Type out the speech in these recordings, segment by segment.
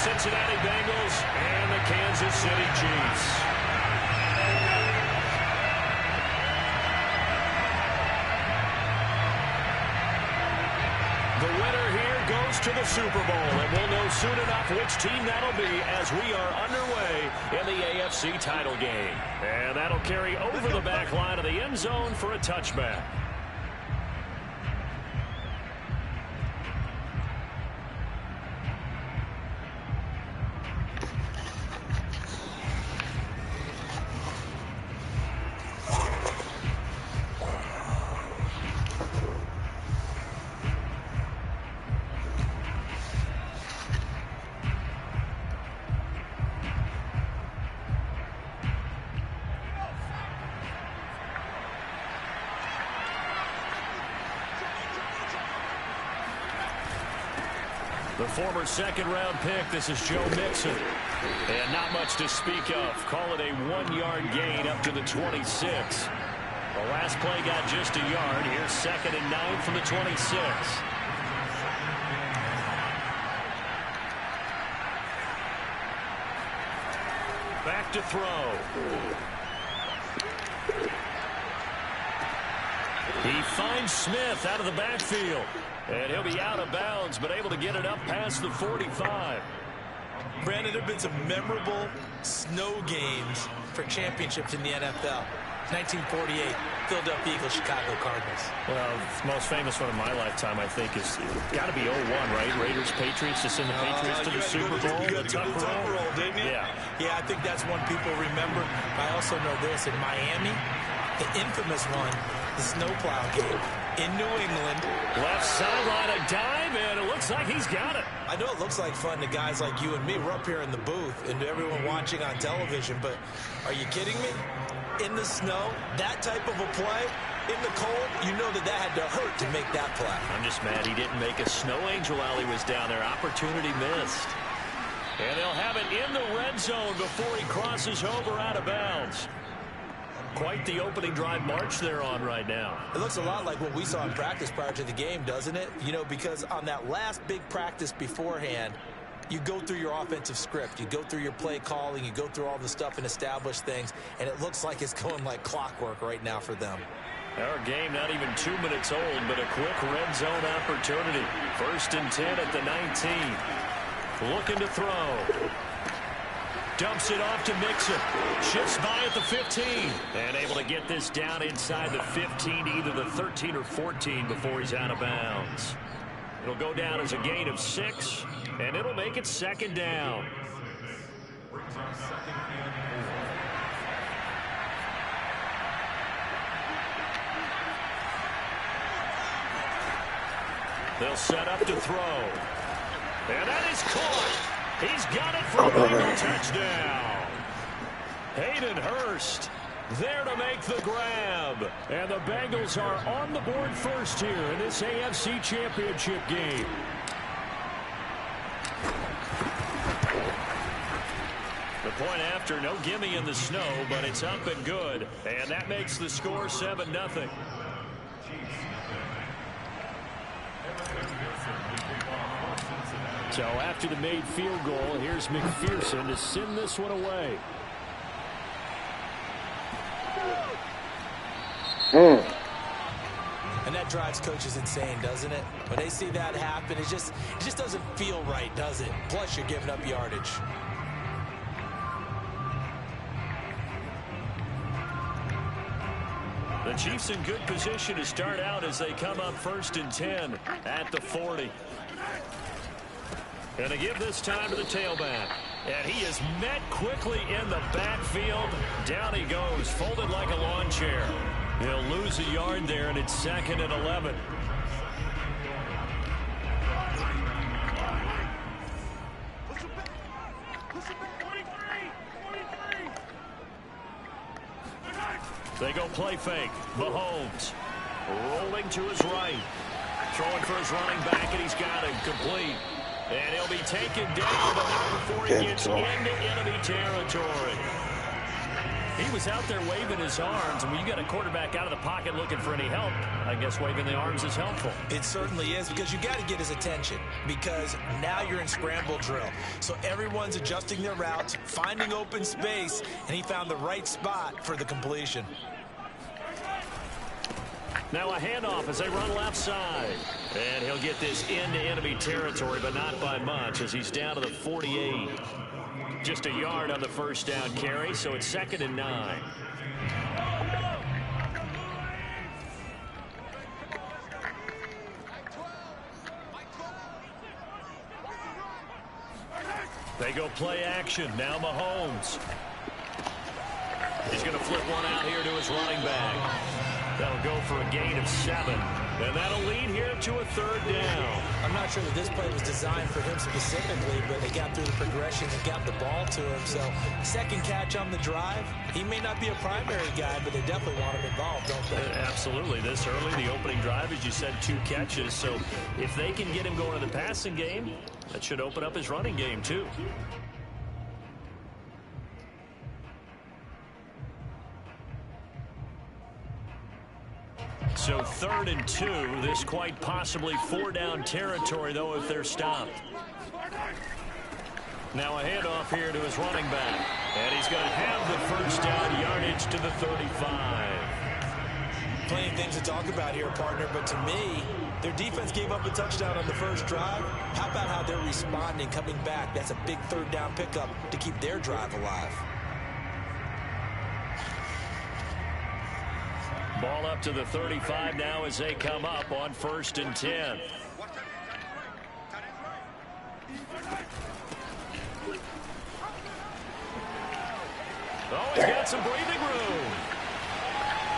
Cincinnati Bengals and the Kansas City Chiefs. The winner here goes to the Super Bowl, and we'll know soon enough which team that'll be as we are underway in the AFC title game. And that'll carry over the back line of the end zone for a touchback. The former second-round pick, this is Joe Mixon. And not much to speak of. Call it a 1-yard gain up to the 26. The last play got just a yard. Here's 2nd and 9 from the 26. Back to throw. He finds Smith out of the backfield. And he'll be out of bounds, but able to get it up past the 45. Brandon, there have been some memorable snow games for championships in the NFL. 1948, Philadelphia Eagles, Chicago Cardinals. Well, the most famous one of my lifetime, I think, is got to be 01, right? Raiders, Patriots, to send the Patriots to the Super Bowl. You got to go to the Tucker Roll, didn't you? Yeah, I think that's one people remember. I also know this. In Miami, the infamous one, the snowplow game. In New England. Left sideline, a dive, and it looks like he's got it. I know it looks like fun to guys like you and me. We're up here in the booth and to everyone watching on television, but are you kidding me? In the snow, that type of a play, in the cold, you know that had to hurt to make that play. I'm just mad he didn't make a snow angel while he was down there. Opportunity missed. And they'll have it in the red zone before he crosses over out of bounds. Quite the opening drive march they're on right now. It looks a lot like what we saw in practice prior to the game, doesn't it? You know, because on that last big practice beforehand, you go through your offensive script. You go through your play calling. You go through all the stuff and establish things. And it looks like it's going like clockwork right now for them. Our game not even 2 minutes old, but a quick red zone opportunity. 1st and 10 at the 19. Looking to throw. Dumps it off to Mixon. Shifts by at the 15. And able to get this down inside the 15 to either the 13 or 14 before he's out of bounds. It'll go down as a gain of 6, and it'll make it 2nd down. They'll set up to throw. And that is caught. He's got it for a Bengal touchdown. Hayden Hurst there to make the grab. And the Bengals are on the board first here in this AFC Championship game. The point after, no gimme in the snow, but it's up and good. And that makes the score 7-0. So after the made field goal, here's McPherson to send this one away. And that drives coaches insane, doesn't it? When they see that happen, it just doesn't feel right, does it? Plus, you're giving up yardage. The Chiefs in good position to start out as they come up 1st and 10 at the 40. And they give this time to the tailback. And he is met quickly in the backfield. Down he goes, folded like a lawn chair. He'll lose a yard there, and it's 2nd and 11. They go play fake. Mahomes rolling to his right. Throwing for his running back, and he's got him complete. And he'll be taken down, but not before he gets into enemy territory. He was out there waving his arms, and when you got a quarterback out of the pocket looking for any help, I guess waving the arms is helpful. It certainly is, because you got to get his attention, because now you're in scramble drill. So everyone's adjusting their routes, finding open space, and he found the right spot for the completion. Now a handoff as they run left side. And he'll get this into enemy territory, but not by much, as he's down to the 48. Just a yard on the first down carry, so it's 2nd and 9. They go play action. Now Mahomes. He's going to flip one out here to his running back. That'll go for a gain of 7. And that'll lead here to a 3rd down. I'm not sure that this play was designed for him specifically, but they got through the progression and got the ball to him. So, second catch on the drive. He may not be a primary guy, but they definitely want him involved, don't they? Absolutely. This early, the opening drive, as you said, 2 catches. So, if they can get him going in the passing game, that should open up his running game, too. So 3rd and 2. This quite possibly 4-down territory, though, if they're stopped. Now a handoff here to his running back. And he's going to have the first down yardage to the 35. Plenty of things to talk about here, partner, but to me, their defense gave up a touchdown on the first drive. How about how they're responding, coming back? That's a big 3rd down pickup to keep their drive alive. Ball up to the 35 now as they come up on 1st and 10. Oh, he's got some breathing room.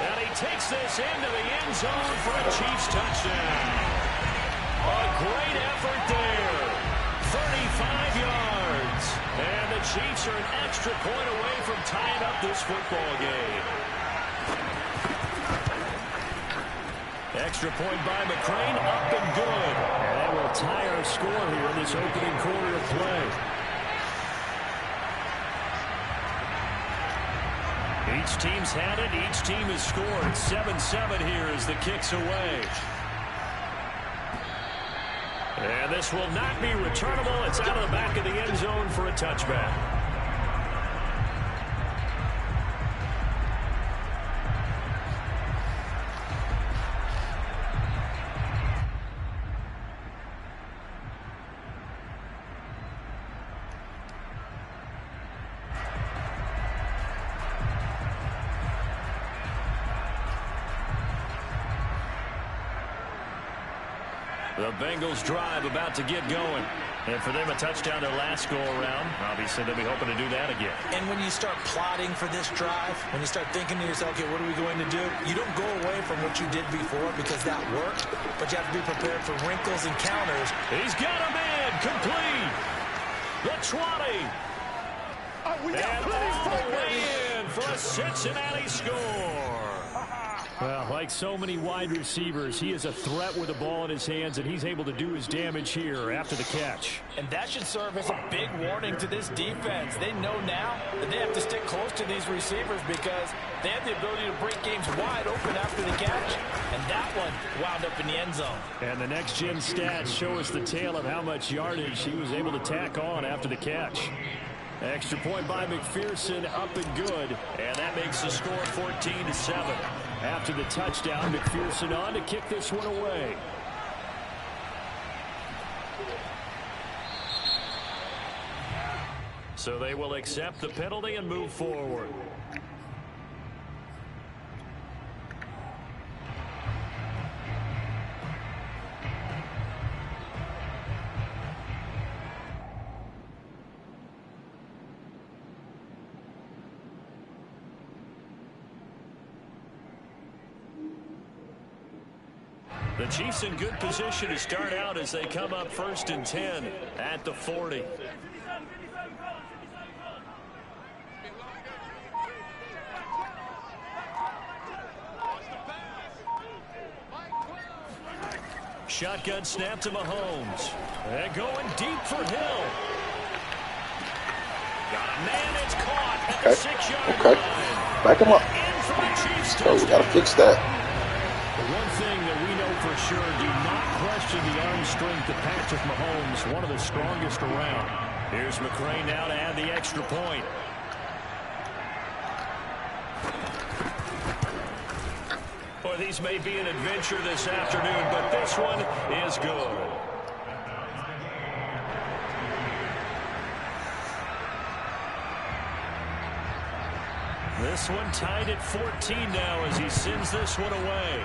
And he takes this into the end zone for a Chiefs touchdown. A great effort there. 35 yards. And the Chiefs are an extra point away from tying up this football game. Extra point by McCrane, up and good. And that will tie our score here in this opening quarter of play. Each team's had it. Each team has scored. 7-7 here as the kick's away. And this will not be returnable. It's out of the back of the end zone for a touchback. The Bengals drive about to get going. And for them, a touchdown their last go-around. Obviously, they'll be hoping to do that again. And when you start plotting for this drive, when you start thinking to yourself, okay, what are we going to do? You don't go away from what you did before because that worked, but you have to be prepared for wrinkles and counters. He's got a man complete. The 20. And all the way in for a Cincinnati score. Well, like so many wide receivers, he is a threat with the ball in his hands, and he's able to do his damage here after the catch. And that should serve as a big warning to this defense. They know now that they have to stick close to these receivers because they have the ability to break games wide open after the catch. And that one wound up in the end zone. And the next-gen stats show us the tale of how much yardage he was able to tack on after the catch. Extra point by McPherson, up and good. And that makes the score 14-7. After the touchdown, McPherson on to kick this one away. So they will accept the penalty and move forward. The Chiefs in good position to start out as they come up 1st and 10 at the 40. Shotgun snap to Mahomes. And going deep for Hill. Got a man, it's caught at the 6-yard line. Back him up. In for the Chiefs. Oh, we gotta fix that. One thing that we know for sure, do not question the arm strength of Patrick Mahomes, one of the strongest around. Here's McCray now to add the extra point. Boy, these may be an adventure this afternoon, but this one is good. This one tied at 14 now as he sends this one away.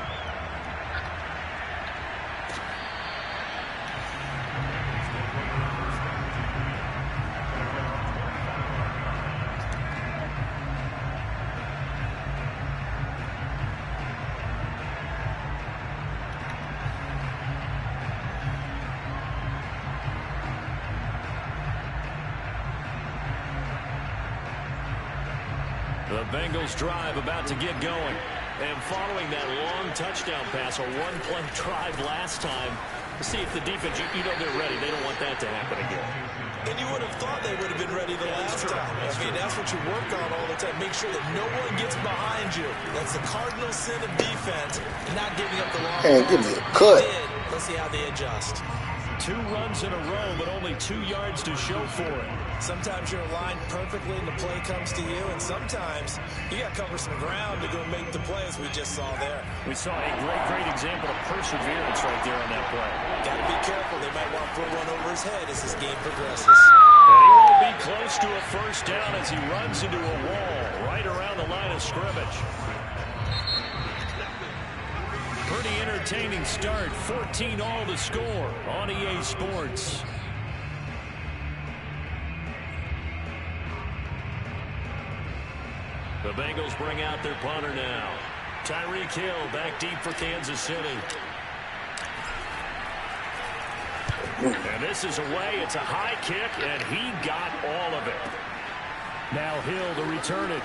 The Bengals drive about to get going. And following that long touchdown pass, a one-play drive last time, to see if the defense, you know they're ready. They don't want that to happen again. And you would have thought they would have been ready the last time. I mean, that's what you work on all the time. Make sure that no one gets behind you. That's the cardinal sin of defense, not giving up the long ball. Man, give me a cut. Let's see how they adjust. 2 runs in a row, but only 2 yards to show for it. Sometimes you're aligned perfectly and the play comes to you, and sometimes you got to cover some ground to go make the play, as we just saw there. We saw a great example of perseverance right there on that play. Got to be careful. They might want to throw one over his head as this game progresses. And he won't be close to a first down as he runs into a wall right around the line of scrimmage. Pretty entertaining start. 14 all to score on EA Sports. The Bengals bring out their punter now. Tyreek Hill back deep for Kansas City. And this is away. It's a high kick, and he got all of it. Now Hill to return it.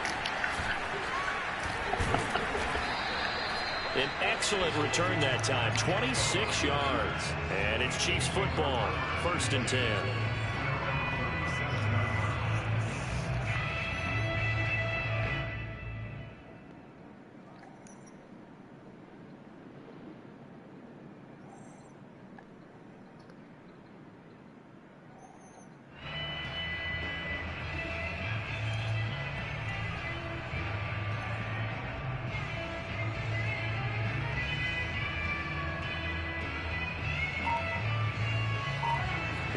An excellent return that time. 26 yards. And it's Chiefs football. 1st and 10.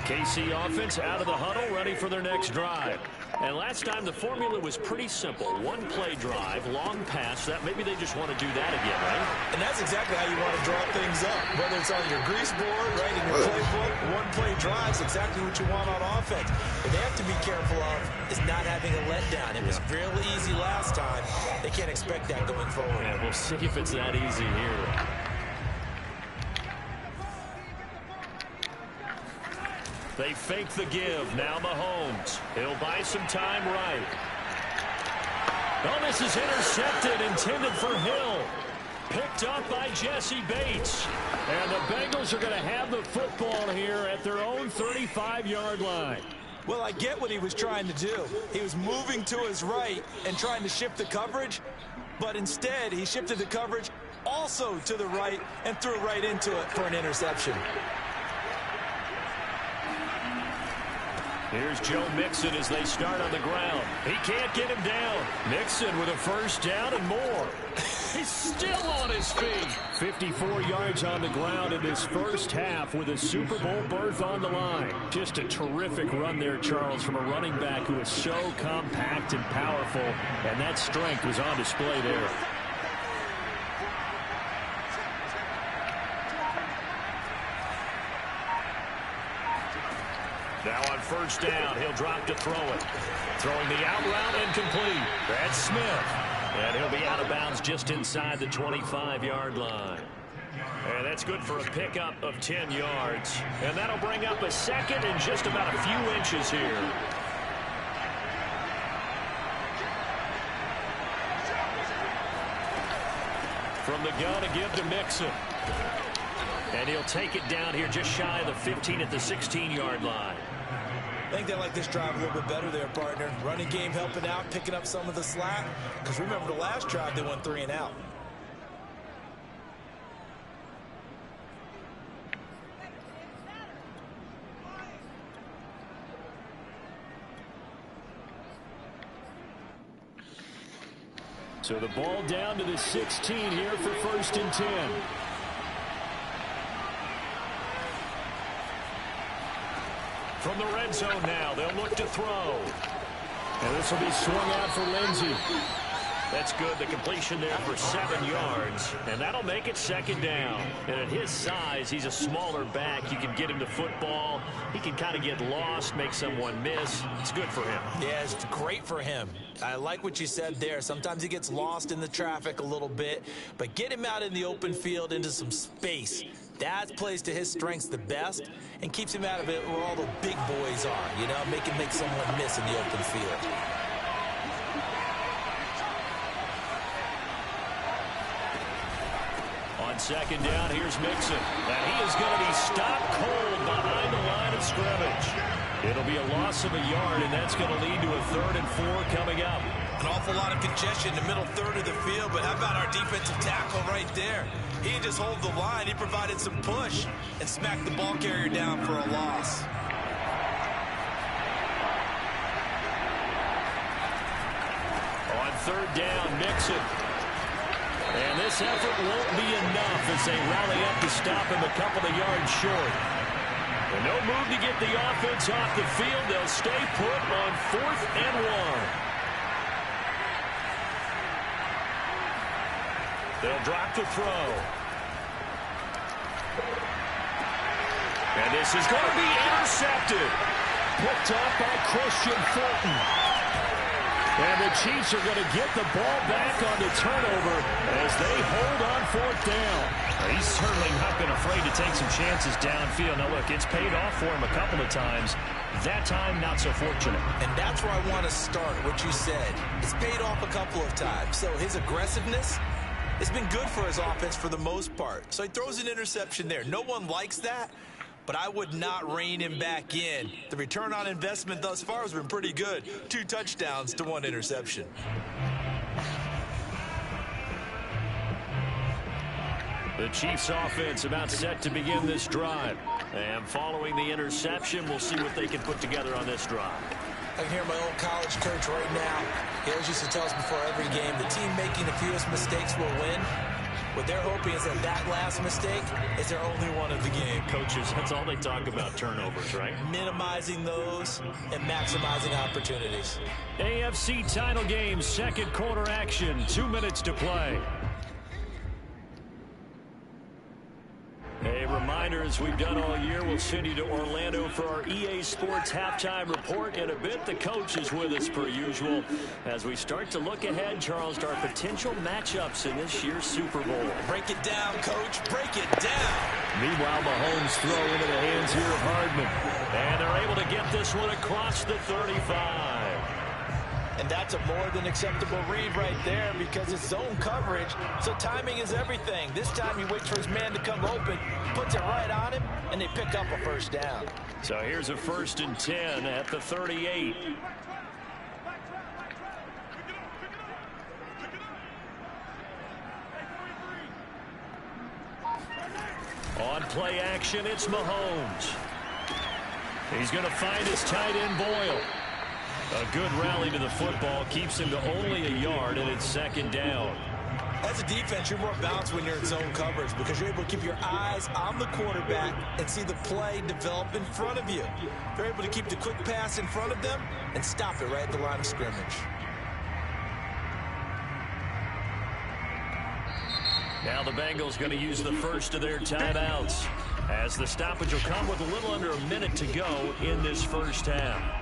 KC offense out of the huddle, ready for their next drive. And last time the formula was pretty simple. 1-play drive, long pass. That maybe they just want to do that again, right? And that's exactly how you want to draw things up. Whether it's on your grease board, right, in your playbook, 1-play drives, exactly what you want on offense. What they have to be careful of is not having a letdown. It was really easy last time. They can't expect that going forward. Yeah, we'll see if it's that easy here. They fake the give. Now Mahomes. He'll buy some time right. Oh, this is intercepted, intended for Hill. Picked up by Jesse Bates. And the Bengals are going to have the football here at their own 35-yard line. Well, I get what he was trying to do. He was moving to his right and trying to shift the coverage, but instead he shifted the coverage also to the right and threw right into it for an interception. Here's Joe Mixon as they start on the ground. He can't get him down. Mixon with a first down and more. He's still on his feet. 54 yards on the ground in this first half with a Super Bowl berth on the line. Just a terrific run there, Charles, from a running back who is so compact and powerful, and that strength was on display there. Now on first down, he'll drop to throw it. Throwing the out route incomplete. That's Smith. And he'll be out of bounds just inside the 25-yard line. And that's good for a pickup of 10 yards. And that'll bring up a second and just about a few inches here. From the gun to give to Mixon. And he'll take it down here just shy of the 15 at the 16-yard line. I think they like this drive a little bit better there, partner. Running game helping out, picking up some of the slack. Because remember the last drive, they went 3 and out. So the ball down to the 16 here for 1st and 10. From the red zone now, they'll look to throw. And this will be swung out for Lindsey. That's good. The completion there for 7 yards. And that'll make it 2nd down. And at his size, he's a smaller back. You can get him to football. He can kind of get lost, make someone miss. It's good for him. Yeah, it's great for him. I like what you said there. Sometimes he gets lost in the traffic a little bit. But get him out in the open field into some space. That plays to his strengths the best and keeps him out of it where all the big boys are. You know, make someone miss in the open field. On 2nd down, here's Mixon. And he is going to be stopped cold behind the line of scrimmage. It'll be a loss of a yard, and that's going to lead to a 3rd and 4 coming up. An awful lot of congestion in the middle third of the field, but how about our defensive tackle right there? He didn't just hold the line. He provided some push and smacked the ball carrier down for a loss. On 3rd down, Mixon. And this effort won't be enough as they rally up to stop him a couple of yards short. And no move to get the offense off the field. They'll stay put on 4th and 1. They'll drop to throw. And this is going to be intercepted. Picked up by Christian Fulton. And the Chiefs are going to get the ball back on the turnover as they hold on 4th down. He's certainly not been afraid to take some chances downfield. Now, look, it's paid off for him a couple of times. That time, not so fortunate. And that's where I want to start, what you said. It's paid off a couple of times. So his aggressiveness, it's been good for his offense for the most part. So he throws an interception there. No one likes that, but I would not rein him back in. The return on investment thus far has been pretty good. 2 touchdowns to 1 interception. The Chiefs offense about set to begin this drive. And following the interception, we'll see what they can put together on this drive. I can hear my old college coach right now. He always used to tell us before every game, the team making the fewest mistakes will win. What they're hoping is that last mistake is their only one of the game. Coaches, that's all they talk about, turnovers, right? Minimizing those and maximizing opportunities. AFC title game, 2nd quarter action, 2 minutes to play. A reminder, as we've done all year, we'll send you to Orlando for our EA Sports halftime report. In a bit, the coach is with us per usual as we start to look ahead, Charles, to our potential matchups in this year's Super Bowl. Break it down, coach. Break it down. Meanwhile, Mahomes throw into the hands here of Hardman. And they're able to get this one across the 35. And that's a more than acceptable read right there because it's zone coverage, so timing is everything. This time he waits for his man to come open, puts it right on him, and they pick up a 1st down. So here's a 1st and 10 at the 38. On play action, it's Mahomes. He's going to find his tight end Boyle. A good rally to the football keeps him to only a yard, and it's 2nd down. As a defense, you're more balanced when you're in zone coverage because you're able to keep your eyes on the quarterback and see the play develop in front of you. They're able to keep the quick pass in front of them and stop it right at the line of scrimmage. Now the Bengals going to use the first of their timeouts as the stoppage will come with a little under a minute to go in this 1st half.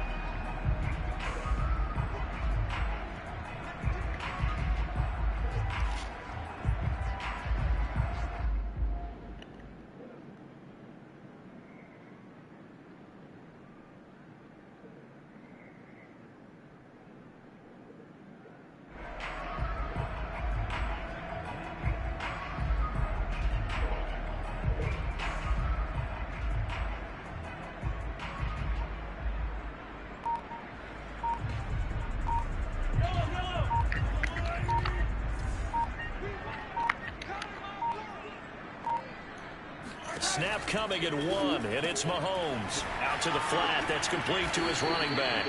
Handoff coming at 1, and it's Mahomes. Out to the flat. That's complete to his running back.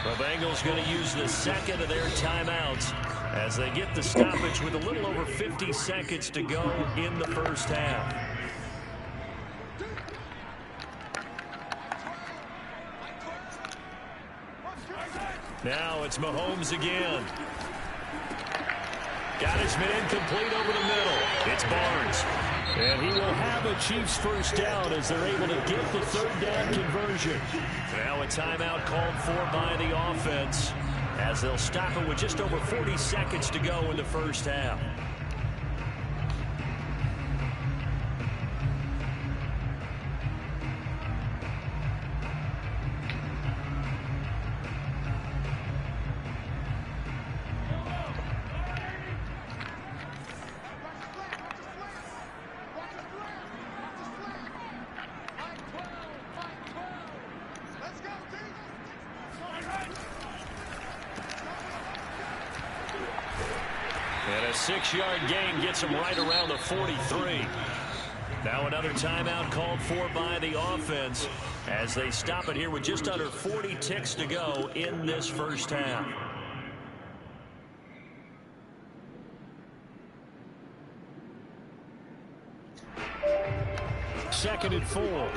The Bengals going to use the second of their timeouts as they get the stoppage with a little over 50 seconds to go in the first half. Now it's Mahomes again. Got his man complete over the middle. It's Barnes. And he will have a Chiefs first down as they're able to get the third down conversion. Now a timeout called for by the offense as they'll stop it with just over 40 seconds to go in the first half. And a 6-yard gain gets him right around the 43. Now another timeout called for by the offense as they stop it here with just under 40 ticks to go in this first half. Second and 4.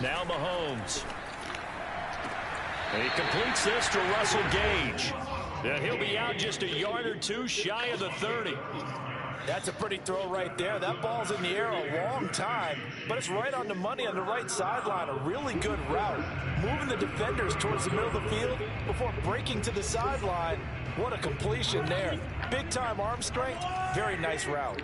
Now Mahomes. And he completes this to Russell Gage. And he'll be out just a yard or two shy of the 30. That's a pretty throw right there. That ball's in the air a long time, but it's right on the money on the right sideline. A really good route. Moving the defenders towards the middle of the field before breaking to the sideline. What a completion there. Big-time arm strength. Very nice route.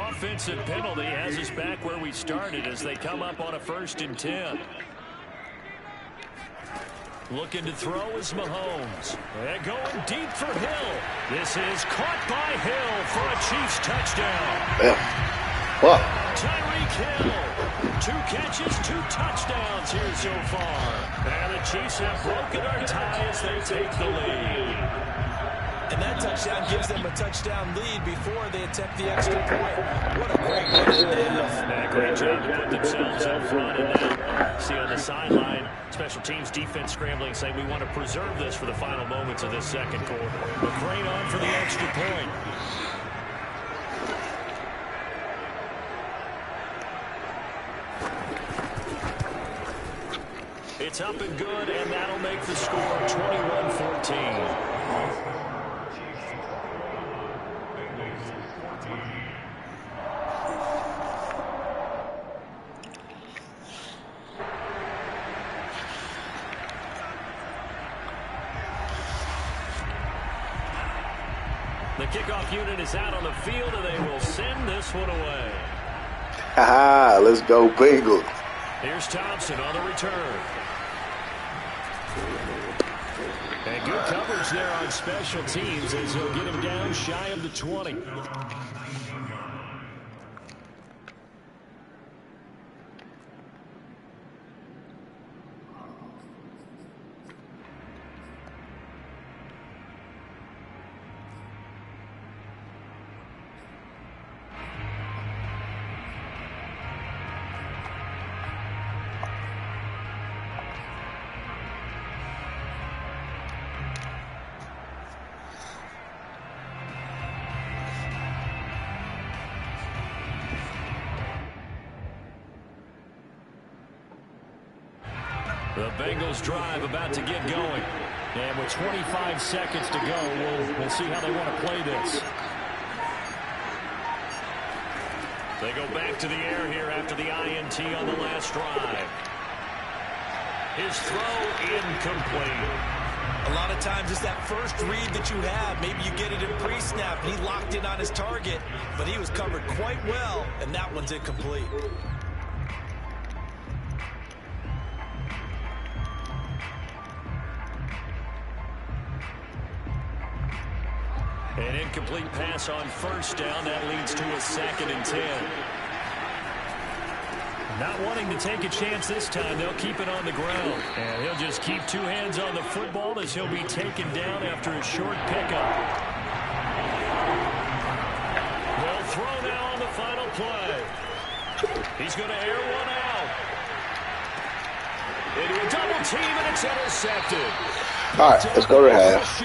Offensive penalty has us back where we started as they come up on a 1st and 10. Looking to throw is Mahomes. And going deep for Hill. This is caught by Hill for a Chiefs touchdown. Tyreek Hill. 2 catches, 2 touchdowns here so far. And the Chiefs have broken our tie as they take the lead. And that touchdown gives them a touchdown lead before they attempt the extra point. What a great way to live. Great job to put themselves in front. And now, see on the sideline, special teams defense scrambling, saying we want to preserve this for the final moments of this second quarter. McCrane on for the extra point. It's up and good, and that'll make the score 21-14. The kickoff unit is out on the field, and they will send this one away. Let's go Bengals. Here's Thompson on the return. And good coverage there on special teams as he'll get him down shy of the 20. The Bengals drive about to get going. And with 25 seconds to go, we'll see how they want to play this. They go back to the air here after the INT on the last drive. His throw incomplete. A lot of times it's that first read that you have. Maybe you get it in pre-snap. He locked in on his target, but he was covered quite well, and that one's incomplete. An incomplete pass on first down. That leads to a 2nd and 10. Not wanting to take a chance this time, they'll keep it on the ground. And he'll just keep 2 hands on the football as he'll be taken down after a short pickup. They'll throw now on the final play. He's going to air one out. Into a double team, and it's intercepted. All right, let's go to half.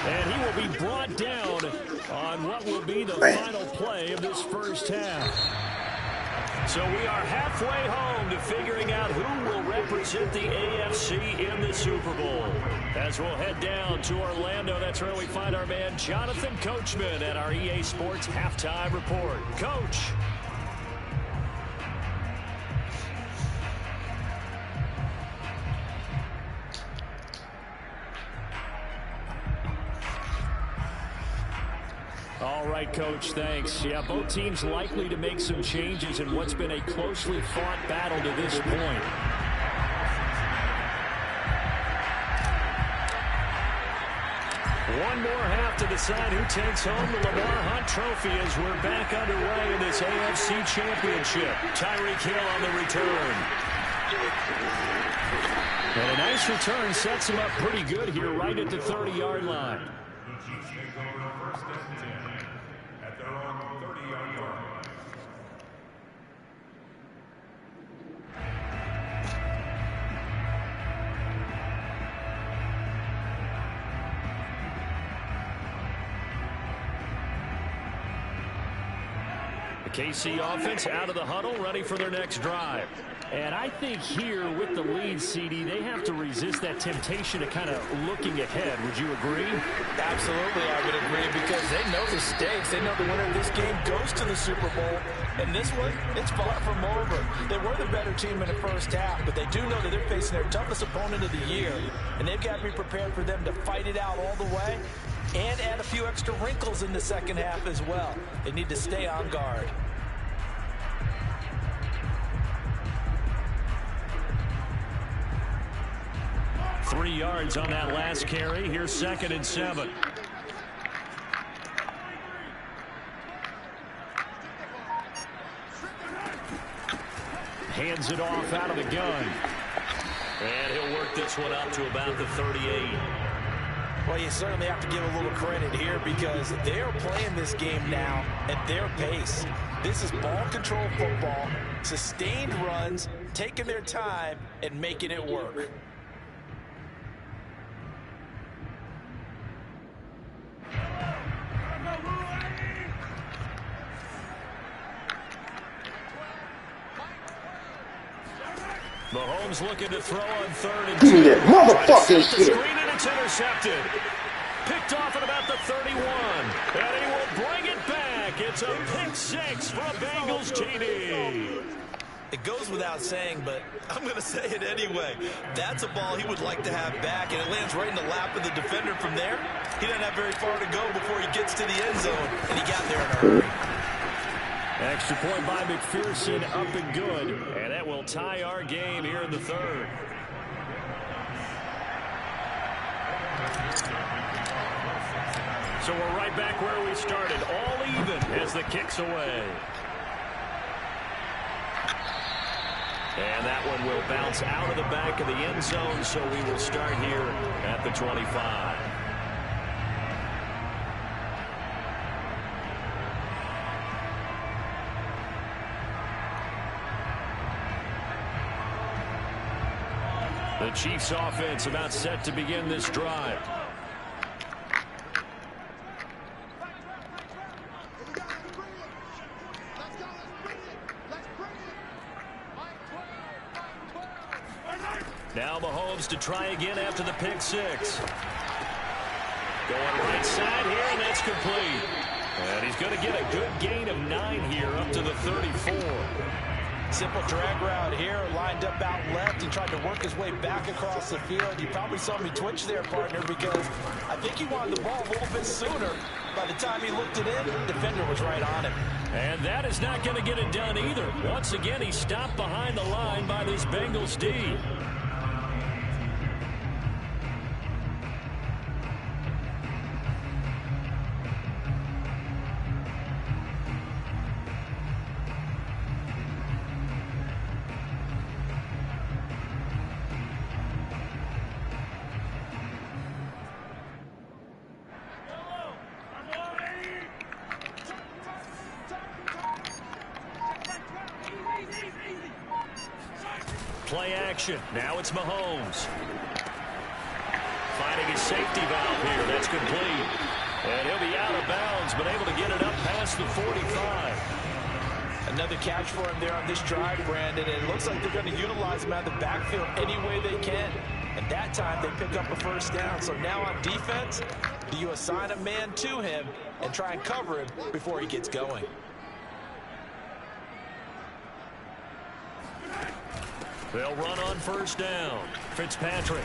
And he will be brought down on what will be the final play of this first half. So we are halfway home to figuring out who will represent the AFC in the Super Bowl. As we'll head down to Orlando, that's where we find our man Jonathan Coachman at our EA Sports Halftime Report. Coach. All right, Coach, thanks. Yeah, both teams likely to make some changes in what's been a closely fought battle to this point. One more half to decide who takes home the Lamar Hunt Trophy as we're back underway in this AFC Championship. Tyreek Hill on the return. And a nice return sets him up pretty good here right at the 30-yard line. KC offense out of the huddle, ready for their next drive. And I think here with the lead, CD, they have to resist that temptation of kind of looking ahead. Would you agree? Absolutely, I would agree, because they know the stakes. They know the winner of this game goes to the Super Bowl. And this one, it's far from over. They were the better team in the first half, but they do know that they're facing their toughest opponent of the year. And they've got to be prepared for them to fight it out all the way and add a few extra wrinkles in the second half as well. They need to stay on guard. Three yards on that last carry. Here's 2nd and 7. Hands it off out of the gun. And he'll work this one out to about the 38. Well, you certainly have to give a little credit here because they are playing this game now at their pace. This is ball control football, sustained runs, taking their time, and making it work. Mahomes looking to throw on 3rd and 2. Yeah, motherfucking shit. Screen and it's intercepted. Picked off at about the 31. And he will bring it back. It's a pick 6 for a Bengals TD. It goes without saying, but I'm going to say it anyway. That's a ball he would like to have back, and it lands right in the lap of the defender from there. He doesn't have very far to go before he gets to the end zone, and he got there in a hurry. Extra point by McPherson, up and good. And that will tie our game here in the 3rd. So we're right back where we started, all even as the kick's away. And that one will bounce out of the back of the end zone, so we will start here at the 25. The Chiefs offense about set to begin this drive. Now themselves to try again after the pick six. Going right side here, and that's complete. And he's going to get a good gain of 9 here up to the 34. Simple drag route here, lined up out left. He tried to work his way back across the field. You probably saw me twitch there, partner, because I think he wanted the ball a little bit sooner. By the time he looked it in, the defender was right on him. And that is not going to get it done either. Once again, he stopped behind the line by this Bengals D. Play action. Now it's Mahomes. Finding his safety valve here. That's complete. And he'll be out of bounds, but able to get it up past the 45. Another catch for him there on this drive, Brandon. And it looks like they're going to utilize him out of the backfield any way they can. And that time they pick up a first down. So now on defense, do you assign a man to him and try and cover him before he gets going? They'll run on first down. Fitzpatrick.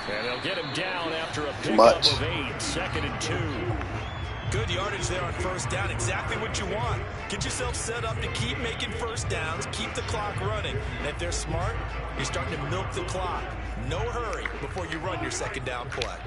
And they'll get him down after a pickup of 8. 2nd and 2. Good yardage there on first down. Exactly what you want. Get yourself set up to keep making first downs, keep the clock running. And if they're smart, you're starting to milk the clock. No hurry before you run your second down play.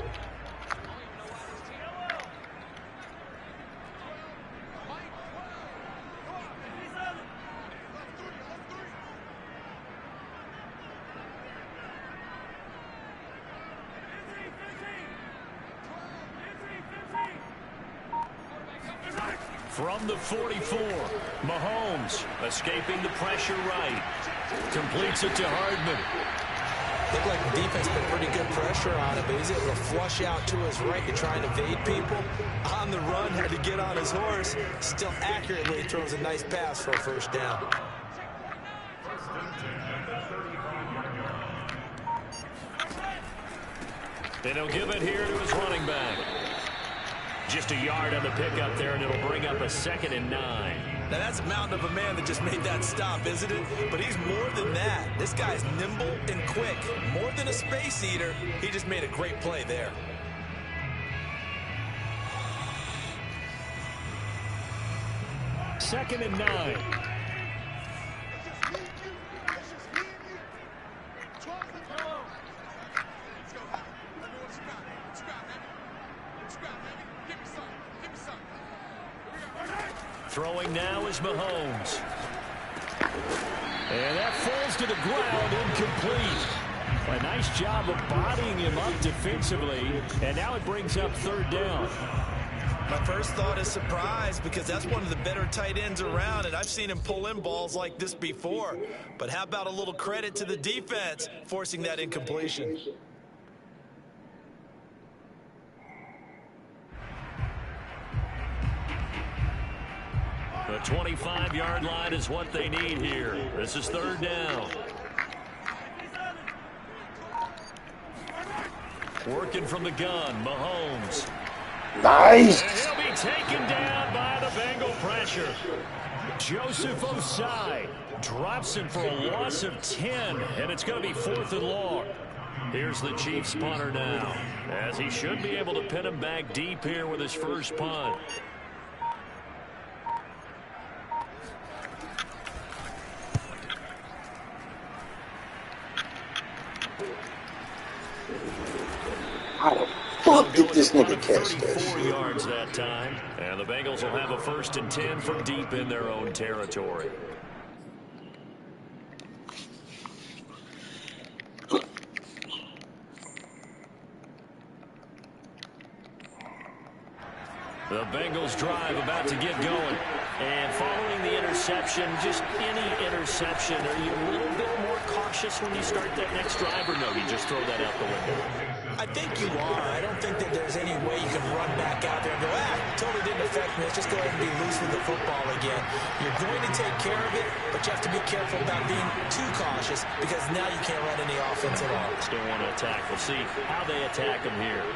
From the 44, Mahomes escaping the pressure right. Completes it to Hardman. Looked like the defense put pretty good pressure on him, but he's able to flush out to his right to try and evade people. On the run, had to get on his horse. Still accurately throws a nice pass for a first down. And he'll give it here to his running back. Just a yard on the pickup there, and it'll bring up a 2nd and 9. Now, that's a mountain of a man that just made that stop, isn't it? But he's more than that. This guy's nimble and quick. More than a space eater, he just made a great play there. Second and 9. Throwing now is Mahomes. And that falls to the ground, incomplete. A nice job of bodying him up defensively, and now it brings up 3rd down. My first thought is surprise, because that's one of the better tight ends around, and I've seen him pull in balls like this before. But how about a little credit to the defense forcing that incompletion? The 25-yard line is what they need here. This is 3rd down. Working from the gun, Mahomes. Nice. And he'll be taken down by the Bengal pressure. Joseph Osai drops him for a loss of 10, and it's going to be 4th and long. Here's the Chiefs punter now, as he should be able to pin him back deep here with his first punt. How the fuck did this nigga catch 34 this? yards that time, and the Bengals will have a 1st and 10 from deep in their own territory. The Bengals drive about to get going. And following the interception, just any interception, are you a little bit more cautious when you start that next drive, or no, you just throw that out the window? I think you are. I don't think that there's any way you can run back out there and go, totally didn't affect me. Let's just go ahead and be loose with the football again. You're going to take care of it, but you have to be careful about being too cautious because now you can't run any offense at all. Still want to attack. We'll see how they attack them here.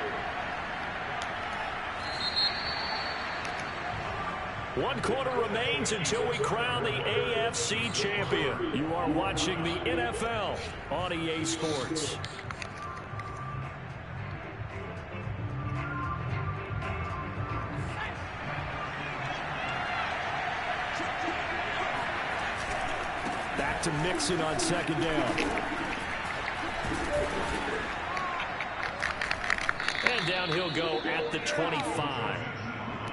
1 quarter remains until we crown the AFC champion. You are watching the NFL on EA Sports. Back to Mixon on 2nd down. And down he'll go at the 25.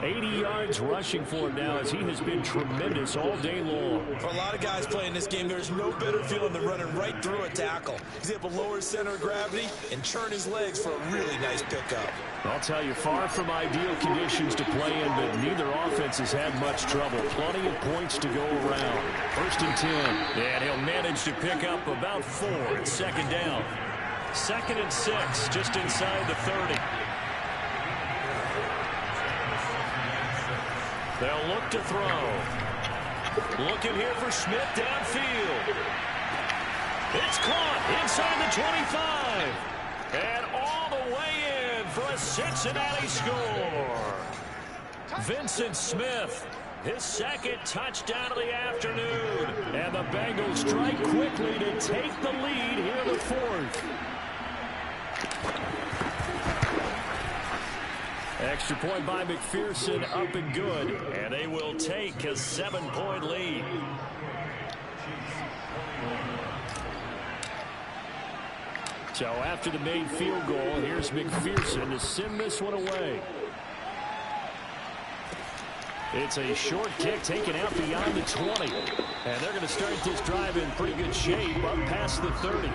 80 yards rushing for him now as he has been tremendous all day long. For a lot of guys playing this game, there's no better feeling than running right through a tackle. He's able to lower his center of gravity and churn his legs for a really nice pickup. I'll tell you, far from ideal conditions to play in, but neither offense has had much trouble. Plenty of points to go around. 1st and 10. And he'll manage to pick up about 4 at 2nd down. 2nd and 6, just inside the 30. They'll look to throw. Looking here for Smith downfield. It's caught inside the 25. And all the way in for a Cincinnati score. Vincent Smith, his 2nd touchdown of the afternoon. And the Bengals strike quickly to take the lead here in the 4th. Extra point by McPherson, up and good. And they will take a 7-point lead. So after the made field goal, here's McPherson to send this one away. It's a short kick taken out beyond the 20. And they're going to start this drive in pretty good shape up past the 30.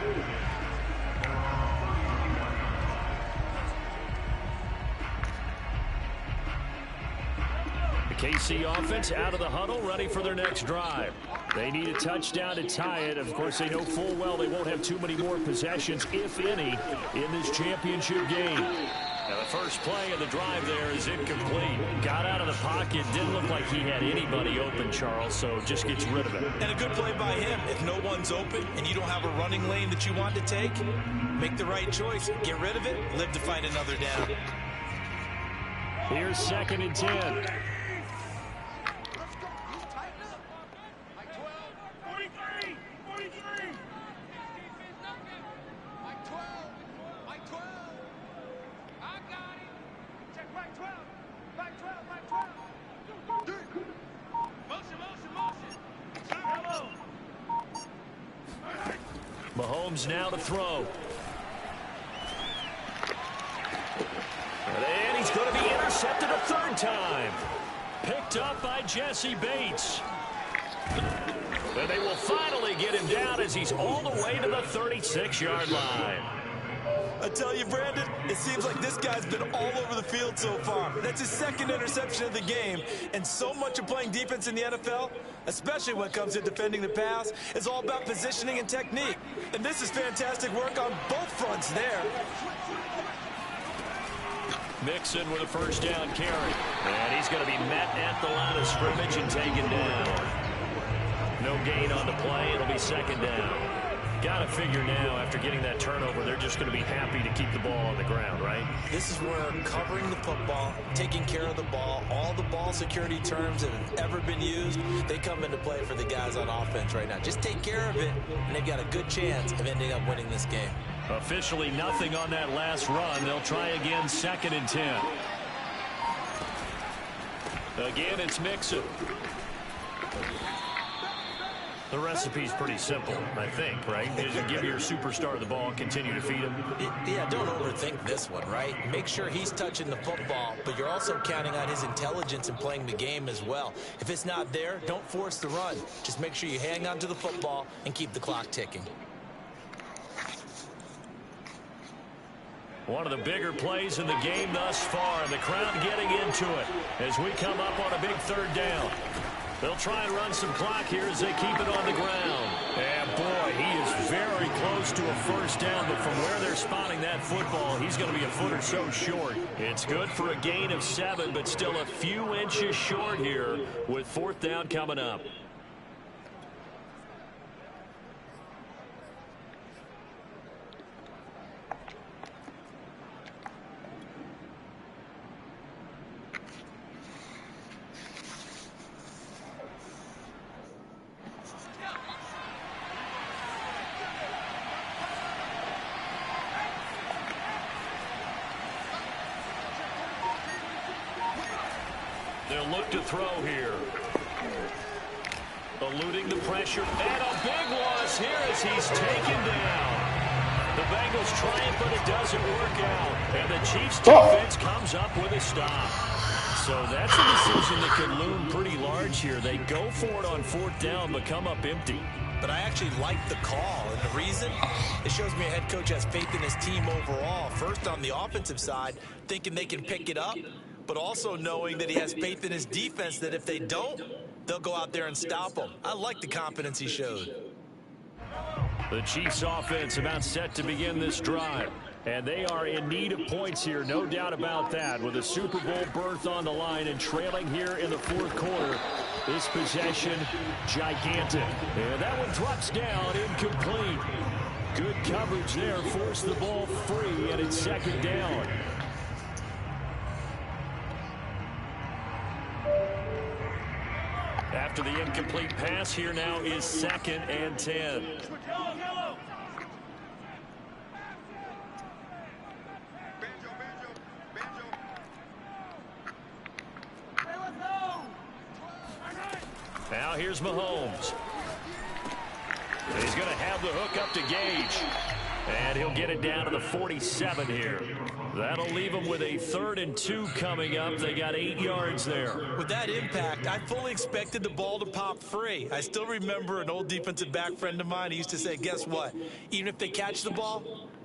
KC offense out of the huddle, ready for their next drive. They need a touchdown to tie it. Of course, they know full well they won't have too many more possessions, if any, in this championship game. Now, the first play of the drive there is incomplete. Got out of the pocket, didn't look like he had anybody open, Charles, so just gets rid of it. And a good play by him. If no one's open and you don't have a running lane that you want to take, make the right choice. Get rid of it, live to find another down. Here's 2nd and 10. Mahomes now to throw. And he's going to be intercepted a 3rd time. Picked up by Jesse Bates. And they will finally get him down as he's all the way to the 36-yard line. I tell you, Brandon, it seems like this guy's been all over the field so far. That's his 2nd interception of the game. And so much of playing defense in the NFL, especially when it comes to defending the pass, is all about positioning and technique. And this is fantastic work on both fronts there. Mixon with a 1st down carry. And he's going to be met at the line of scrimmage and taken down. No gain on the play. It'll be 2nd down. Got to figure now, after getting that turnover, they're just going to be happy to keep the ball on the ground, right? This is where covering the football, taking care of the ball, all the ball security terms that have ever been used, they come into play for the guys on offense right now. Just take care of it, and they've got a good chance of ending up winning this game. Officially nothing on that last run. They'll try again, 2nd and 10. Again, it's Mixon. The recipe's pretty simple, I think, right? Just give your superstar the ball and continue to feed him. Yeah, don't overthink this one, right? Make sure he's touching the football, but you're also counting on his intelligence in playing the game as well. If it's not there, don't force the run. Just make sure you hang on to the football and keep the clock ticking. One of the bigger plays in the game thus far, and the crowd getting into it as we come up on a big third down. They'll try and run some clock here as they keep it on the ground. And boy, he is very close to a first down, but from where they're spotting that football, he's going to be a foot or so short. It's good for a gain of 7, but still a few inches short here with fourth down coming up. They'll look to throw here. Eluding the pressure. And a big loss here as he's taken down. The Bengals trying, but it doesn't work out. And the Chiefs defense comes up with a stop. So that's a decision that could loom pretty large here. They go for it on fourth down, but come up empty. But I actually like the call, and the reason? It shows me a head coach has faith in his team overall. First, on the offensive side, thinking they can pick it up, but also knowing that he has faith in his defense that if they don't, they'll go out there and stop them. I like the confidence he showed. The Chiefs offense about set to begin this drive. And they are in need of points here, no doubt about that. With a Super Bowl berth on the line and trailing here in the fourth quarter. This possession, gigantic. And that one drops down, incomplete. Good coverage there, forced the ball free, and it's second down. After the incomplete pass, here now is 2nd and 10. Now here's Mahomes. He's going to have the hook up to Gage. And he'll get it down to the 47 here. That'll leave them with a 3rd and 2 coming up. They got 8 yards there. With that impact, I fully expected the ball to pop free. I still remember an old defensive back friend of mine. He used to say, guess what? Even if they catch the ball,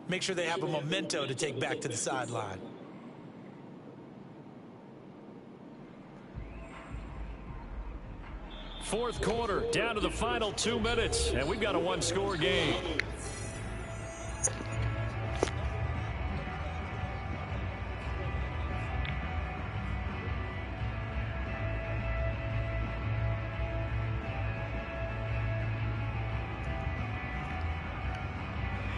make sure they have a memento to take back to the sideline. Fourth quarter, down to the final 2 minutes, and we've got a one-score game.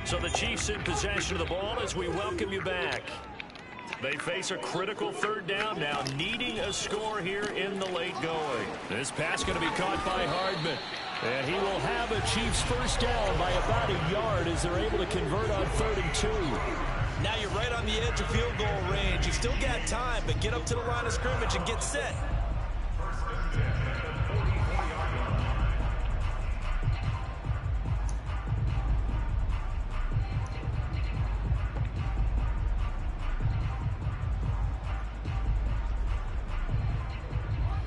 So the Chiefs in possession of the ball as we welcome you back. They face a critical 3rd down now, needing a score here in the late going. This pass going to be caught by Hardman. And he will have a Chiefs first down by about a yard as they're able to convert on 3rd and 2. Now you're right on the edge of field goal range. You've still got time, but get up to the line of scrimmage and get set.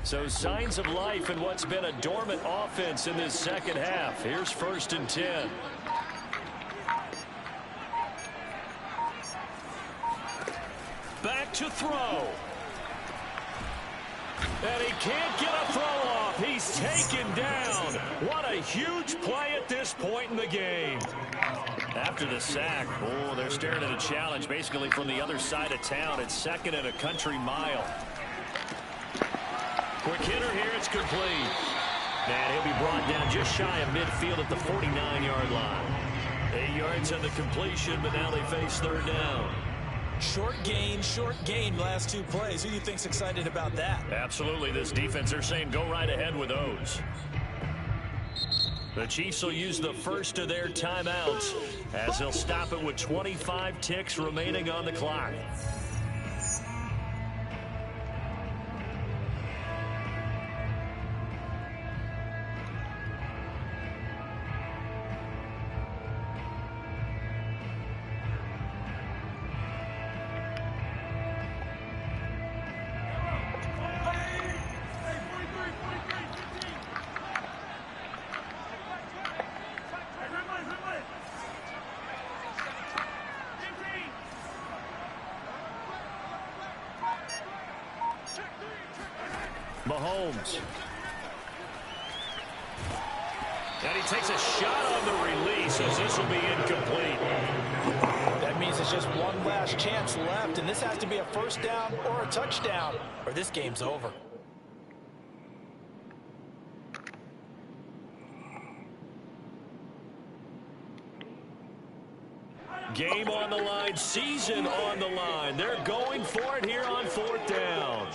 So signs of life in what's been a dormant offense in this second half. Here's 1st and 10. Back to throw. And he can't get a throw off. He's taken down. What a huge play at this point in the game. After the sack, oh, they're staring at a challenge basically from the other side of town. It's 2nd and a country mile. Quick hitter here, it's complete. And he'll be brought down just shy of midfield at the 49-yard line. 8 yards on the completion, but now they face 3rd down. Short gain last 2 plays. Who do you think's excited about that? Absolutely. This defense, they're saying go right ahead with those. The Chiefs will use the first of their timeouts as they'll stop it with 25 ticks remaining on the clock. Mahomes. And he takes a shot on the release as this will be incomplete. That means it's just one last chance left, and this has to be a first down or a touchdown, or this game's over. Game on the line, season on the line. They're going for it here on 4th down.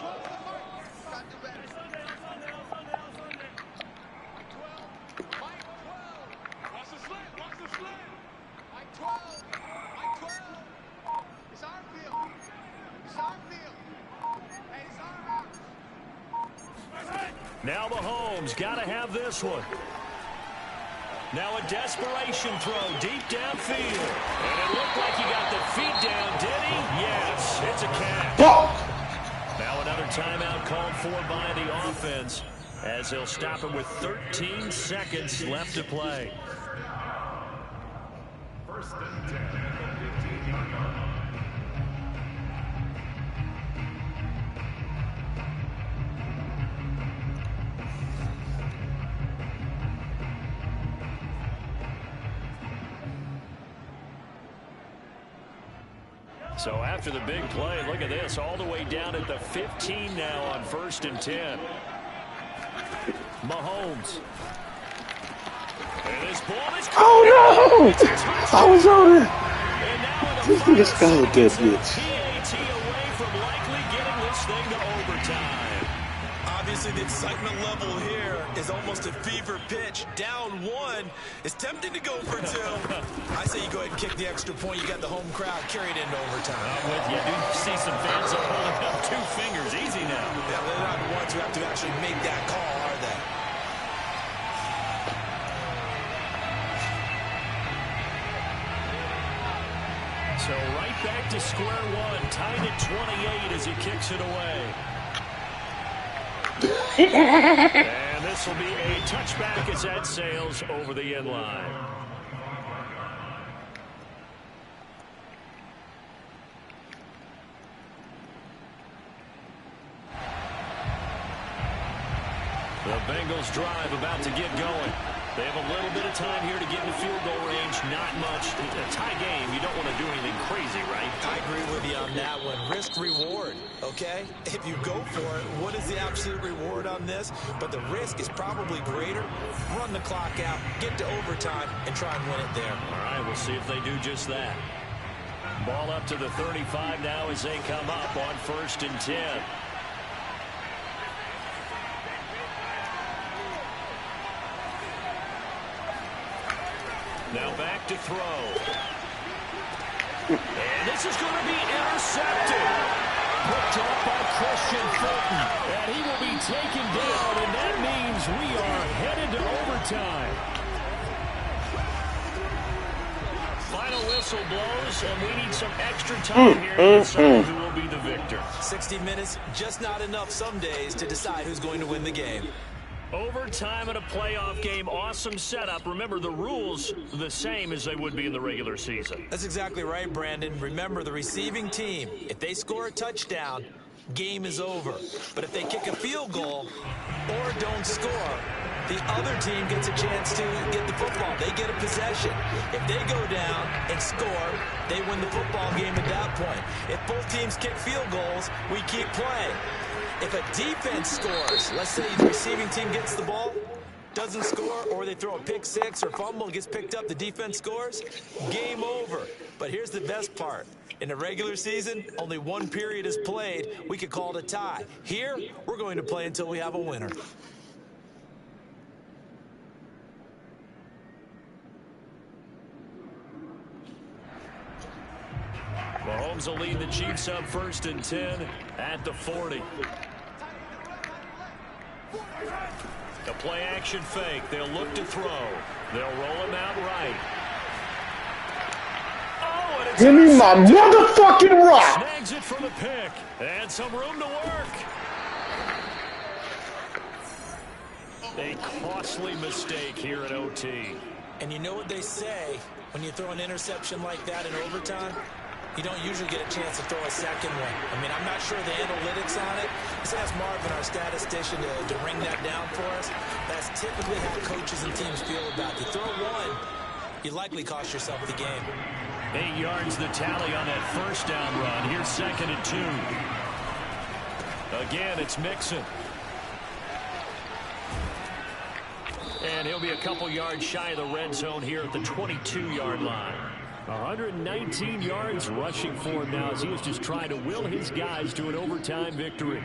Now Mahomes got to have this one. Now a desperation throw deep downfield. And it looked like he got the feet down, did he? Yes, it's a catch. Now another timeout called for by the offense as he'll stop him with 13 seconds left to play. First and 10 at the 15-yard line. So after the big play, look at this, all the way down at the 15 now on 1st and 10. Mahomes. And this ball is oh no! I was on it. This nigga's got this bitch. PAT away from likely getting this thing to overtime. Obviously, the excitement level here is almost a fever pitch. Down 1. It's tempting to go for 2. I say you go ahead and kick the extra point. You got the home crowd carried into overtime. I'm with you. I do see some fans holding up 2 fingers. Easy now. Yeah, they're not the ones who have to actually make that call, are they? So right back to square one. Tied at 28 as he kicks it away. And this will be a touchback as that sails over the end line. The Bengals drive about to get going. They have a little bit of time here to get in the field goal range. Not much. A tie game, you don't want to do anything crazy, right? I agree with you on that one. Risk-reward, okay? If you go for it, what is the absolute reward on this? But the risk is probably greater. Run the clock out, get to overtime, and try and win it there. All right, we'll see if they do just that. Ball up to the 35 now as they come up on 1st and 10. Now back to throw. And this is going to be intercepted. Picked up by Christian Fulton. And he will be taken down, and that means we are headed to overtime. Final whistle blows, and we need some extra time here to decide who will be the victor. 60 minutes, just not enough some days to decide who's going to win the game. Overtime in a playoff game, awesome setup. Remember, the rules the same as they would be in the regular season. That's exactly right, Brandon. Remember, the receiving team, if they score a touchdown, game is over. But if they kick a field goal or don't score, the other team gets a chance to get the football. They get a possession. If they go down and score, they win the football game at that point. If both teams kick field goals, we keep playing. If a defense scores, let's say the receiving team gets the ball, doesn't score, or they throw a pick six or fumble, gets picked up, the defense scores, game over. But here's the best part. In the regular season, only one period is played. We could call it a tie. Here, we're going to play until we have a winner. Mahomes will lead the Chiefs up 1st and 10 at the 40. A play action fake. They'll look to throw. They'll roll him out right. Oh, and it's give me my motherfucking rock. Snags it for the pick. And some room to work. A costly mistake here at OT. And you know what they say when you throw an interception like that in overtime? You don't usually get a chance to throw a second one. I mean, I'm not sure the analytics on it. Let's ask Marvin, our statistician, to bring that down for us. That's typically how coaches and teams feel about it. You throw one, you likely cost yourself the game. 8 yards the tally on that first down run. Here's 2nd and 2. Again, it's Mixon. And he'll be a couple yards shy of the red zone here at the 22-yard line. 119 yards rushing for him now as he was just trying to will his guys to an overtime victory.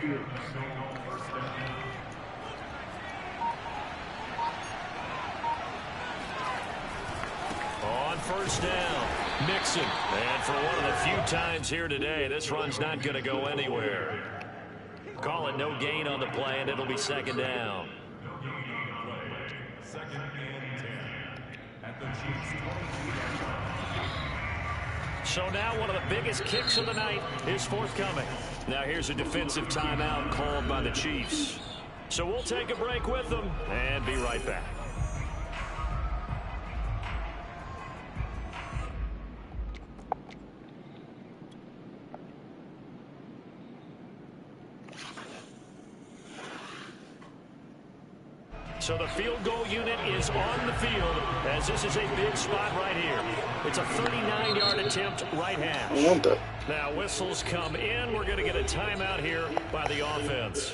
On first down, Mixon. And for one of the few times here today, this run's not going to go anywhere. Call it no gain on the play, and it'll be 2nd down. 2nd and 10 at the Chiefs' 22-yard line. So now one of the biggest kicks of the night is forthcoming. Now here's a defensive timeout called by the Chiefs. So we'll take a break with them and be right back. So the field goal unit is on the field as this is a big spot right here. It's a 39-yard attempt right hash. Now whistles come in. We're going to get a timeout here by the offense.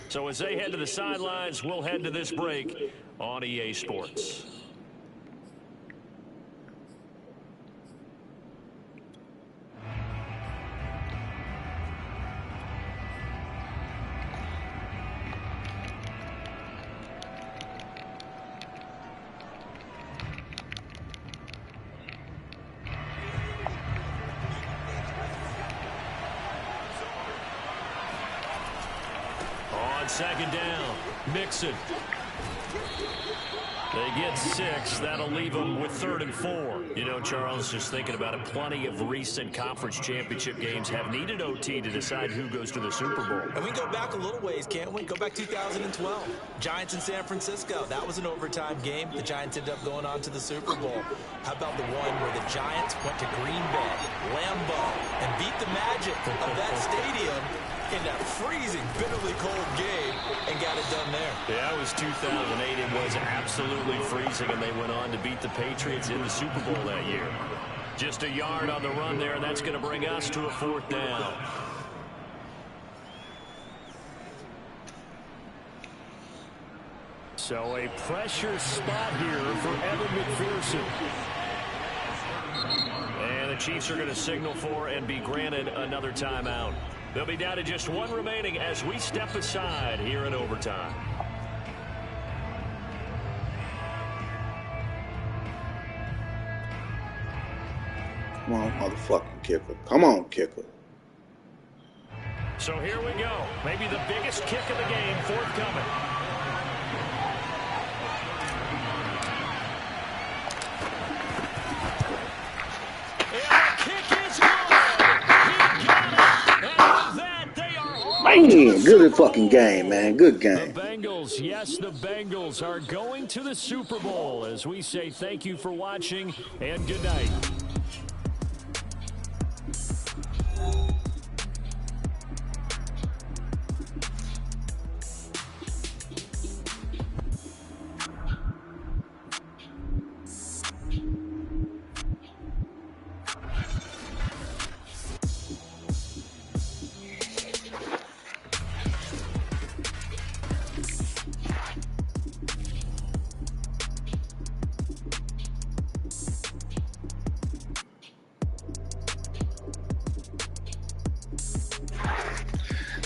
So as they head to the sidelines, we'll head to this break on EA Sports. Second down, Mixon. They get 6. That'll leave them with 3rd and 4. You know, Charles, just thinking about it, plenty of recent conference championship games have needed OT to decide who goes to the Super Bowl. And we can go back a little ways, can't we? Go back 2012. Giants in San Francisco. That was an overtime game. The Giants ended up going on to the Super Bowl. How about the one where the Giants went to Green Bay, Lambeau, and beat the magic of that stadium in that freezing, bitterly cold game and got it done there. Yeah, it was 2008. It was absolutely freezing, and they went on to beat the Patriots in the Super Bowl that year. Just a yard on the run there, and that's going to bring us to a 4th down. So a pressure spot here for Evan McPherson. And the Chiefs are going to signal for and be granted another timeout. They'll be down to just 1 remaining as we step aside here in overtime. Come on, motherfucking kicker. Come on, kicker. So here we go. Maybe the biggest kick of the game forthcoming. Man, good fucking game, man. Good game. The Bengals, yes, the Bengals are going to the Super Bowl as we say thank you for watching and good night.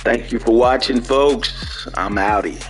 Thank you for watching, folks. I'm outie.